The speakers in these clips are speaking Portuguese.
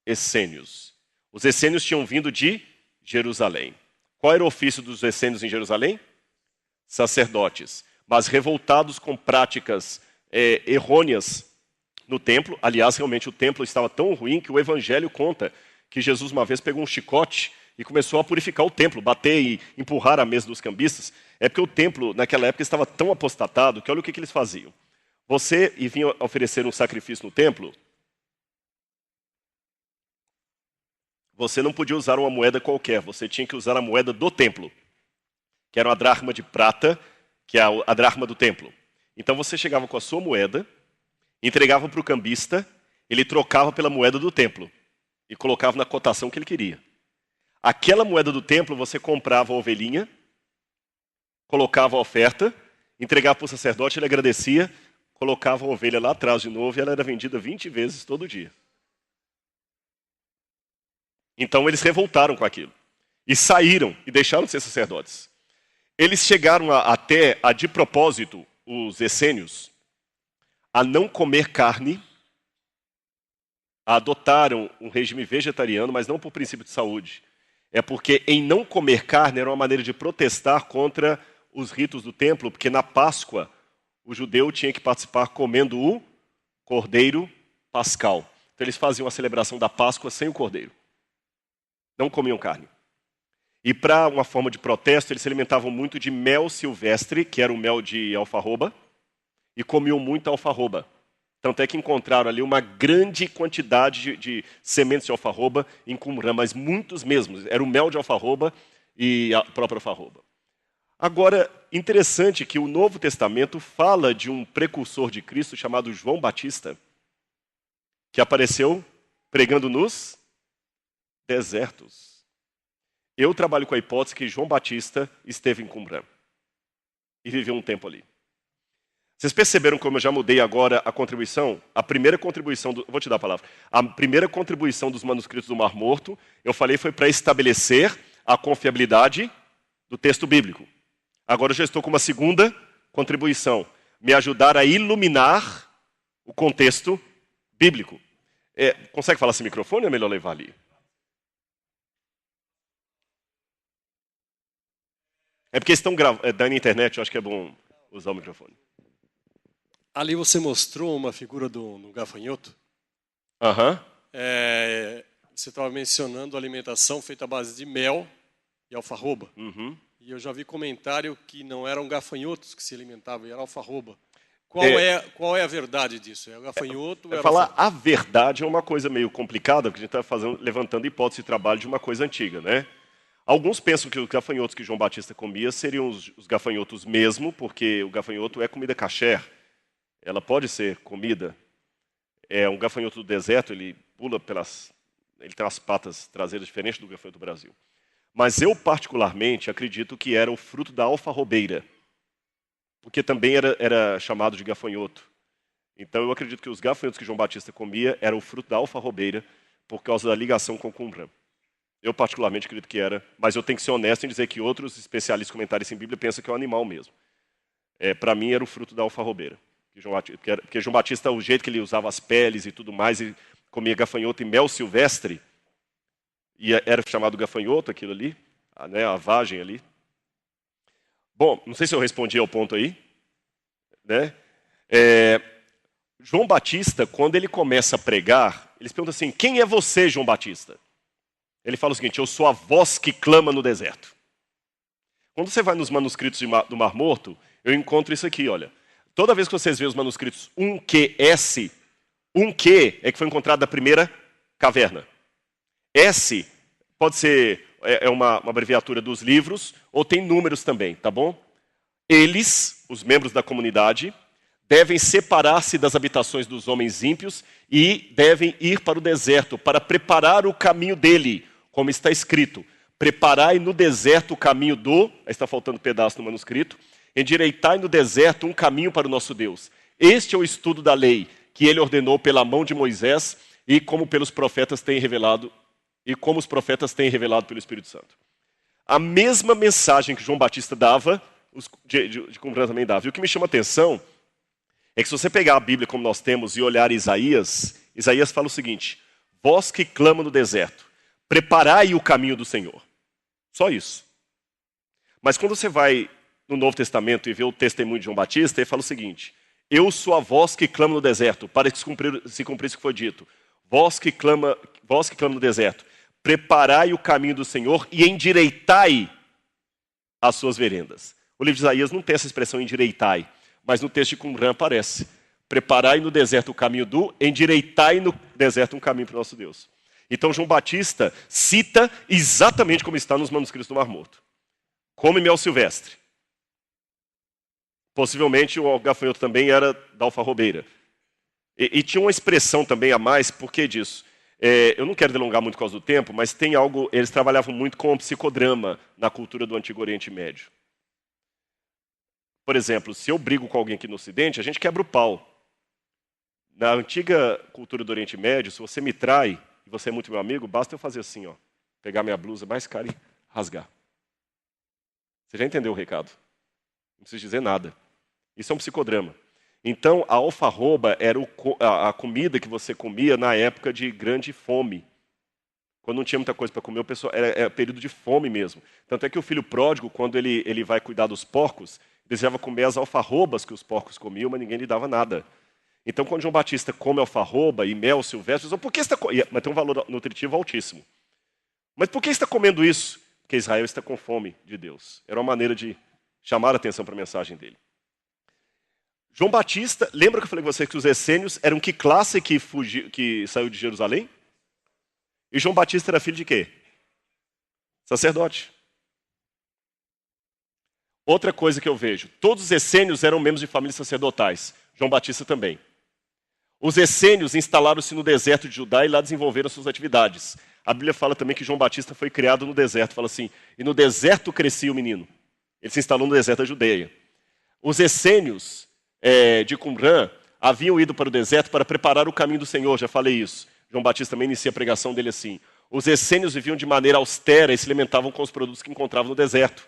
essênios. Os essênios tinham vindo de Jerusalém. Qual era o ofício dos essênios em Jerusalém? Sacerdotes. Mas revoltados com práticas errôneas no templo. Aliás, realmente o templo estava tão ruim que o evangelho conta que Jesus uma vez pegou um chicote e começou a purificar o templo, bater e empurrar a mesa dos cambistas. É porque o templo, naquela época, estava tão apostatado que olha o que eles faziam. Você vinha oferecer um sacrifício no templo, você não podia usar uma moeda qualquer, você tinha que usar a moeda do templo, que era uma dracma de prata, que é a dracma do templo. Então você chegava com a sua moeda, entregava para o cambista, ele trocava pela moeda do templo e colocava na cotação que ele queria. Aquela moeda do templo você comprava a ovelhinha, colocava a oferta, entregava para o sacerdote, ele agradecia, colocava a ovelha lá atrás de novo e ela era vendida 20 vezes todo dia. Então eles revoltaram com aquilo e saíram e deixaram de ser sacerdotes. Eles chegaram até de propósito, os essênios, a não comer carne, adotaram um regime vegetariano, mas não por princípio de saúde. É porque em não comer carne era uma maneira de protestar contra os ritos do templo, porque na Páscoa o judeu tinha que participar comendo o cordeiro pascal. Então eles faziam a celebração da Páscoa sem o cordeiro. Não comiam carne. E para uma forma de protesto, eles se alimentavam muito de mel silvestre, que era o mel de alfarroba, e comiam muita alfarroba. Tanto é que encontraram ali uma grande quantidade de sementes de alfarroba em Qumran, mas muitos mesmos. Era o mel de alfarroba e a própria alfarroba. Agora, interessante que o Novo Testamento fala de um precursor de Cristo chamado João Batista, que apareceu pregando nos desertos. Eu trabalho com a hipótese que João Batista esteve em Qumran e viveu um tempo ali. Vocês perceberam como eu já mudei agora a contribuição? A primeira contribuição, vou te dar a palavra. A primeira contribuição dos manuscritos do Mar Morto, eu falei, foi para estabelecer a confiabilidade do texto bíblico. Agora eu já estou com uma segunda contribuição, me ajudar a iluminar o contexto bíblico. Consegue falar sem microfone ou é melhor levar ali? É porque estão dando na internet, eu acho que é bom usar o microfone. Ali você mostrou uma figura do gafanhoto. Aham. Você estava mencionando a alimentação feita à base de mel e alfarroba. Uhum. E eu já vi comentário que não eram gafanhotos que se alimentavam, era alfarroba. Qual é a verdade disso? É o gafanhoto? Falar a verdade é uma coisa meio complicada, porque a gente está levantando hipótese de trabalho de uma coisa antiga, né? Alguns pensam que os gafanhotos que João Batista comia seriam os gafanhotos mesmo, porque o gafanhoto é comida kasher. Ela pode ser comida. É um gafanhoto do deserto, ele pula ele tem as patas traseiras diferentes do gafanhoto do Brasil. Mas eu, particularmente, acredito que era o fruto da alfarrobeira, porque também era chamado de gafanhoto. Então eu acredito que os gafanhotos que João Batista comia eram o fruto da alfarrobeira, por causa da ligação com Qumran. Eu, particularmente, acredito que era, mas eu tenho que ser honesto em dizer que outros especialistas comentaristas em Bíblia pensam que é um animal mesmo. Para mim, era o fruto da alfarrobeira. Porque João Batista, o jeito que ele usava as peles e tudo mais, e comia gafanhoto e mel silvestre, e era chamado gafanhoto aquilo ali, né, a vagem ali. Bom, não sei se eu respondi ao ponto aí. Né? João Batista, quando ele começa a pregar, eles perguntam assim, quem é você, João Batista? Ele fala o seguinte, eu sou a voz que clama no deserto. Quando você vai nos manuscritos do Mar Morto, eu encontro isso aqui, olha. Toda vez que vocês veem os manuscritos 1QS, 1Q é que foi encontrado na primeira caverna. S pode ser uma abreviatura dos livros, ou tem números também, tá bom? Eles, os membros da comunidade, devem separar-se das habitações dos homens ímpios e devem ir para o deserto para preparar o caminho dele, como está escrito. Preparai no deserto o caminho está faltando pedaço no manuscrito, endireitai no deserto um caminho para o nosso Deus. Este é o estudo da lei que ele ordenou pela mão de Moisés e como pelos profetas tem revelado, e como os profetas têm revelado pelo Espírito Santo. A mesma mensagem que João Batista dava, de Qumran também dava. E o que me chama a atenção é que se você pegar a Bíblia como nós temos e olhar Isaías, Isaías fala o seguinte, Voz que clama no deserto, preparai o caminho do Senhor. Só isso. Mas quando você vai no Novo Testamento e vê o testemunho de João Batista, ele fala o seguinte: eu sou a voz que clama no deserto, para que se cumprisse o que foi dito. Voz que clama no deserto, preparai o caminho do Senhor e endireitai as suas veredas. O livro de Isaías não tem essa expressão endireitai, mas no texto de Qumran aparece. Preparai no deserto o caminho endireitai no deserto um caminho para o nosso Deus. Então João Batista cita exatamente como está nos manuscritos do Mar Morto. Come mel silvestre. Possivelmente o gafanhoto também era da alfarrobeira. E tinha uma expressão também a mais, por que disso? Eu não quero delongar muito por causa do tempo, mas tem algo, eles trabalhavam muito com o psicodrama na cultura do Antigo Oriente Médio. Por exemplo, se eu brigo com alguém aqui no Ocidente, a gente quebra o pau. Na antiga cultura do Oriente Médio, se você me trai e você é muito meu amigo, basta eu fazer assim, ó, pegar minha blusa mais cara e rasgar. Você já entendeu o recado? Não precisa dizer nada. Isso é um psicodrama. Então, a alfarroba era a comida que você comia na época de grande fome. Quando não tinha muita coisa para comer, o pessoal, era período de fome mesmo. Tanto é que o filho pródigo, quando ele vai cuidar dos porcos, desejava comer as alfarrobas que os porcos comiam, mas ninguém lhe dava nada. Então, quando João Batista come alfarroba e mel silvestre, diz, por que você está mas tem um valor nutritivo altíssimo. Mas por que você está comendo isso? Porque Israel está com fome de Deus. Era uma maneira de chamar a atenção para a mensagem dele. João Batista, lembra que eu falei com vocês que os essênios eram que classe que saiu de Jerusalém? E João Batista era filho de quê? Sacerdote. Outra coisa que eu vejo, todos os essênios eram membros de famílias sacerdotais. João Batista também. Os essênios instalaram-se no deserto de Judá e lá desenvolveram suas atividades. A Bíblia fala também que João Batista foi criado no deserto. Fala assim, e no deserto crescia o menino. Ele se instalou no deserto da Judeia. Os essênios de Qumran haviam ido para o deserto para preparar o caminho do Senhor, já falei isso. João Batista também inicia a pregação dele assim. Os essênios viviam de maneira austera e se alimentavam com os produtos que encontravam no deserto.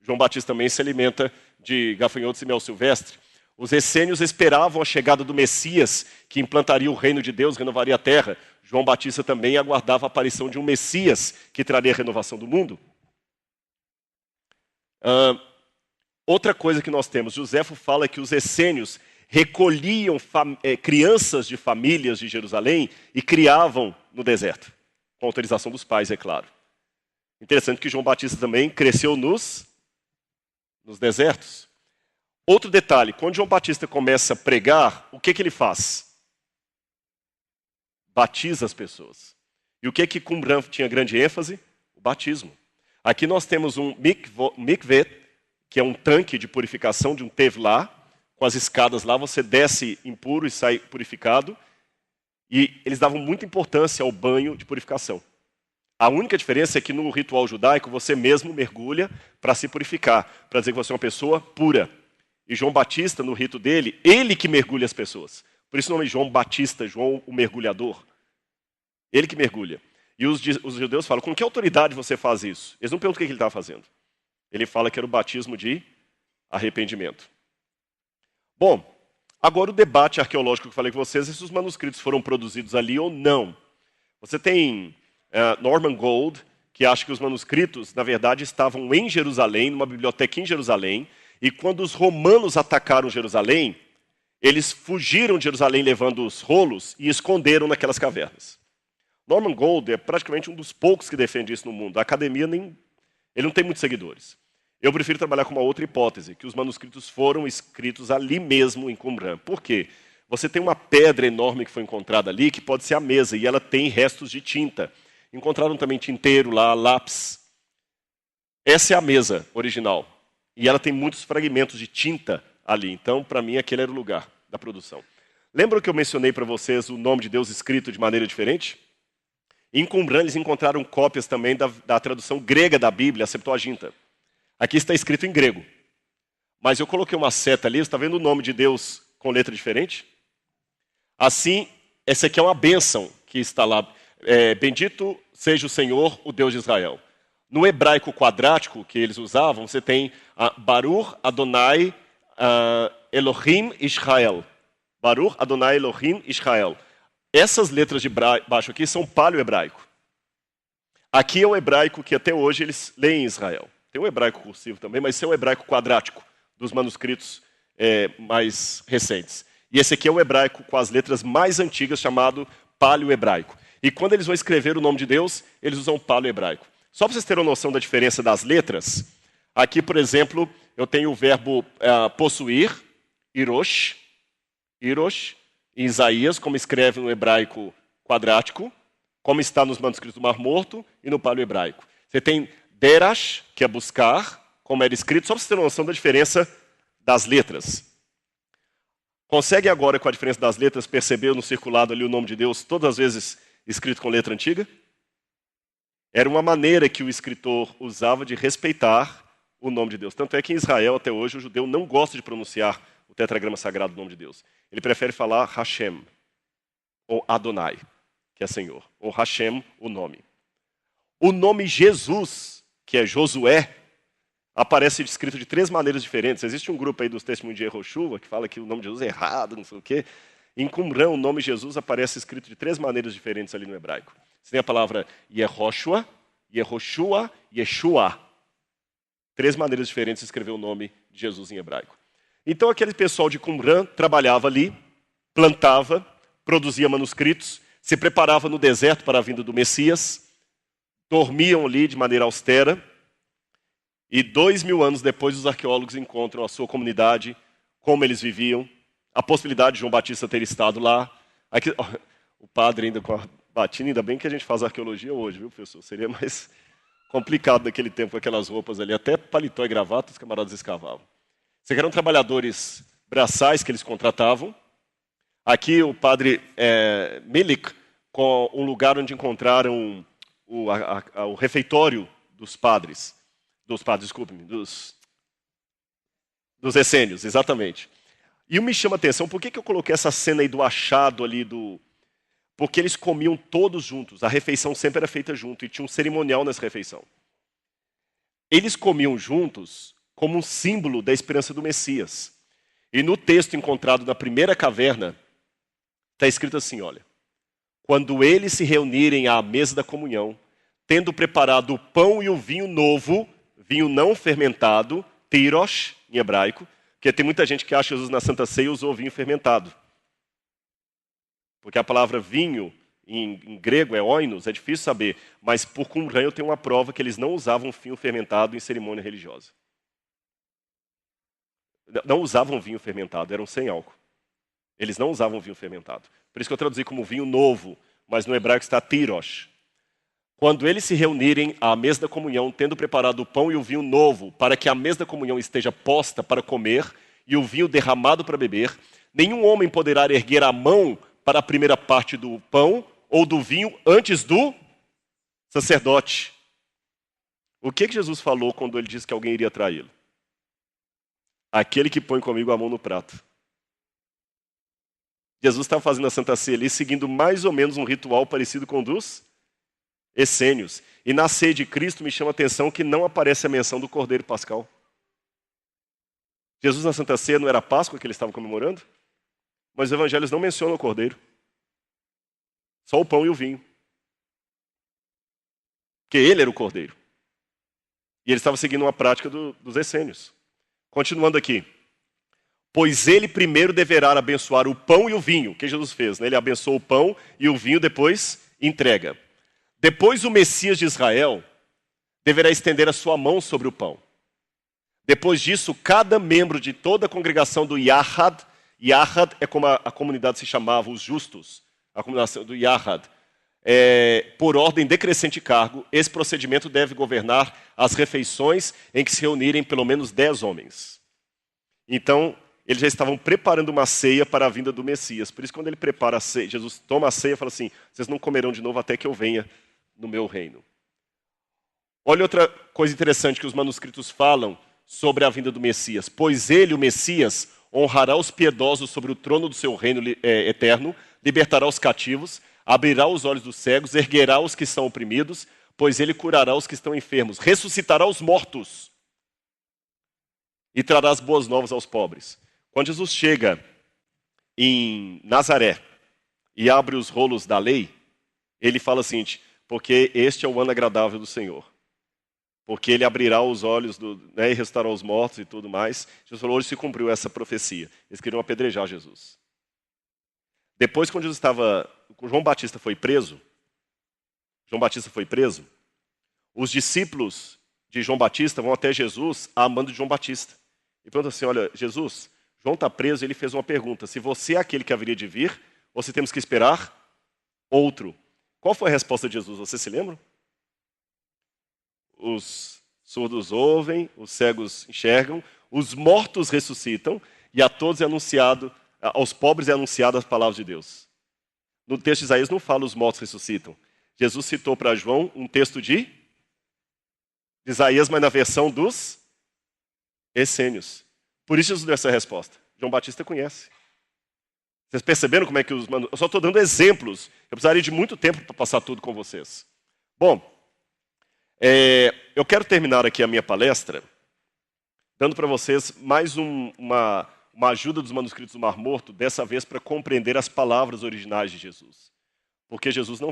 João Batista também se alimenta de gafanhotos e mel silvestre. Os essênios esperavam a chegada do Messias, que implantaria o reino de Deus, renovaria a terra. João Batista também aguardava a aparição de um Messias que traria a renovação do mundo. Outra coisa que nós temos, Joséfo fala que os essênios recolhiam crianças de famílias de Jerusalém e criavam no deserto, com autorização dos pais, é claro. Interessante que João Batista também cresceu nos desertos. Outro detalhe, quando João Batista começa a pregar, o que ele faz? Batiza as pessoas. E o que Qumran tinha grande ênfase? O batismo. Aqui nós temos um mikveh, que é um tanque de purificação de um tevlá, com as escadas lá, você desce impuro e sai purificado. E eles davam muita importância ao banho de purificação. A única diferença é que no ritual judaico você mesmo mergulha para se purificar, para dizer que você é uma pessoa pura. E João Batista, no rito dele, ele que mergulha as pessoas. Por isso o nome é João Batista, João o mergulhador. Ele que mergulha. E os judeus falam, com que autoridade você faz isso? Eles não perguntam o que ele estava fazendo. Ele fala que era o batismo de arrependimento. Bom, agora o debate arqueológico que eu falei com vocês, se os manuscritos foram produzidos ali ou não. Você tem Norman Gold, que acha que os manuscritos, na verdade, estavam em Jerusalém, numa biblioteca em Jerusalém, e quando os romanos atacaram Jerusalém, eles fugiram de Jerusalém levando os rolos e esconderam naquelas cavernas. Norman Gold é praticamente um dos poucos que defende isso no mundo. A academia ele não tem muitos seguidores. Eu prefiro trabalhar com uma outra hipótese, que os manuscritos foram escritos ali mesmo em Qumran. Por quê? Você tem uma pedra enorme que foi encontrada ali, que pode ser a mesa, e ela tem restos de tinta. Encontraram também tinteiro lá, lápis. Essa é a mesa original. E ela tem muitos fragmentos de tinta ali. Então, para mim, aquele era o lugar da produção. Lembram que eu mencionei para vocês o nome de Deus escrito de maneira diferente? Em Qumran, eles encontraram cópias também da tradução grega da Bíblia, a Septuaginta. Aqui está escrito em grego. Mas eu coloquei uma seta ali, você está vendo o nome de Deus com letra diferente? Assim, essa aqui é uma bênção que está lá. Bendito seja o Senhor, o Deus de Israel. No hebraico quadrático que eles usavam, você tem Baruch Adonai Elohim Israel. Baruch Adonai Elohim Israel. Essas letras de baixo aqui são paleo-hebraico. Aqui é o hebraico que até hoje eles leem em Israel. Tem o hebraico cursivo também, mas esse é o hebraico quadrático, dos manuscritos mais recentes. E esse aqui é o hebraico com as letras mais antigas, chamado paleo-hebraico. E quando eles vão escrever o nome de Deus, eles usam o paleo-hebraico. Só para vocês terem uma noção da diferença das letras, aqui, por exemplo, eu tenho o verbo possuir, irosh, em Isaías, como escreve no hebraico quadrático, como está nos manuscritos do Mar Morto e no paleo-hebraico. Você tem derash, que é buscar, como era escrito, só para você ter uma noção da diferença das letras. Consegue agora, com a diferença das letras, perceber no circulado ali o nome de Deus, todas as vezes escrito com letra antiga? Era uma maneira que o escritor usava de respeitar o nome de Deus. Tanto é que em Israel, até hoje, o judeu não gosta de pronunciar o tetragrama sagrado do nome de Deus. Ele prefere falar Hashem, ou Adonai, que é Senhor, ou Hashem, o nome. O nome Jesus, que é Josué, aparece escrito de 3 maneiras diferentes. Existe um grupo aí dos testemunhos de Yehoshua que fala que o nome de Jesus é errado, não sei o quê. Em Qumran, o nome Jesus aparece escrito de 3 maneiras diferentes ali no hebraico. Você tem a palavra Yehoshua, Yeshua. 3 maneiras diferentes de escrever o nome de Jesus em hebraico. Então aquele pessoal de Qumran trabalhava ali, plantava, produzia manuscritos, se preparava no deserto para a vinda do Messias, dormiam ali de maneira austera, e 2000 anos depois os arqueólogos encontram a sua comunidade, como eles viviam, a possibilidade de João Batista ter estado lá. Aqui, o padre ainda com a batina, ainda bem que a gente faz arqueologia hoje, viu, professor? Seria mais complicado naquele tempo com aquelas roupas ali, até paletó e gravata os camaradas escavavam. Esses eram trabalhadores braçais que eles contratavam. Aqui o padre Milik, com um lugar onde encontraram o refeitório dos essênios, exatamente. E me chama a atenção, por que eu coloquei essa cena aí do achado ali Porque eles comiam todos juntos, a refeição sempre era feita junto, e tinha um cerimonial nessa refeição. Eles comiam juntos como um símbolo da esperança do Messias. E no texto encontrado na primeira caverna, está escrito assim, olha: quando eles se reunirem à mesa da comunhão, tendo preparado o pão e o vinho novo, vinho não fermentado, tirosh, em hebraico, porque tem muita gente que acha que Jesus na Santa Ceia usou vinho fermentado. Porque a palavra vinho, em grego, é oinos, é difícil saber, mas por Qumran eu tenho uma prova que eles não usavam vinho fermentado em cerimônia religiosa. Não usavam vinho fermentado, eram sem álcool. Eles não usavam vinho fermentado. Por isso que eu traduzi como vinho novo, mas no hebraico está tirosh. Quando eles se reunirem à mesa da comunhão, tendo preparado o pão e o vinho novo, para que a mesa da comunhão esteja posta para comer e o vinho derramado para beber, nenhum homem poderá erguer a mão para a primeira parte do pão ou do vinho antes do sacerdote. O que Jesus falou quando ele disse que alguém iria traí-lo? Aquele que põe comigo a mão no prato. Jesus estava fazendo a Santa Ceia ali, seguindo mais ou menos um ritual parecido com o dos essênios. E na ceia de Cristo me chama a atenção que não aparece a menção do Cordeiro Pascal. Jesus na Santa Ceia não era a Páscoa que eles estavam comemorando? Mas os evangelhos não mencionam o Cordeiro. Só o pão e o vinho. Porque ele era o Cordeiro. E ele estava seguindo uma prática dos essênios. Continuando aqui. Pois ele primeiro deverá abençoar o pão e o vinho. O que Jesus fez? Né? Ele abençoou o pão e o vinho depois entrega. Depois o Messias de Israel deverá estender a sua mão sobre o pão. Depois disso, cada membro de toda a congregação do Yahad é como a comunidade se chamava, os justos, a comunidade do Yahad, por ordem decrescente de cargo, esse procedimento deve governar as refeições em que se reunirem pelo menos 10 homens. Então, eles já estavam preparando uma ceia para a vinda do Messias. Por isso, quando ele prepara a ceia, Jesus toma a ceia e fala assim: vocês não comerão de novo até que eu venha no meu reino. Olha outra coisa interessante que os manuscritos falam sobre a vinda do Messias. Pois ele, o Messias, honrará os piedosos sobre o trono do seu reino eterno, libertará os cativos, abrirá os olhos dos cegos, erguerá os que são oprimidos, pois ele curará os que estão enfermos, ressuscitará os mortos e trará as boas novas aos pobres. Quando Jesus chega em Nazaré e abre os rolos da lei, ele fala assim, porque este é o ano agradável do Senhor. Porque ele abrirá os olhos e ressuscitará os mortos e tudo mais. Jesus falou, hoje se cumpriu essa profecia. Eles queriam apedrejar Jesus. Depois, quando João Batista foi preso, os discípulos de João Batista vão até Jesus a mando de João Batista. E perguntam assim, olha, Jesus, João está preso e ele fez uma pergunta, se você é aquele que haveria de vir, ou se temos que esperar outro. Qual foi a resposta de Jesus? Você se lembra? Os surdos ouvem, os cegos enxergam, os mortos ressuscitam e a todos é anunciado, aos pobres é anunciada as palavras de Deus. No texto de Isaías não fala os mortos ressuscitam. Jesus citou para João um texto de Isaías, mas na versão dos essênios. Por isso Jesus deu essa resposta. João Batista conhece. Vocês perceberam como é que eu só estou dando exemplos. Eu precisaria de muito tempo para passar tudo com vocês. Bom, eu quero terminar aqui a minha palestra dando para vocês mais uma ajuda dos manuscritos do Mar Morto, dessa vez para compreender as palavras originais de Jesus. Porque Jesus não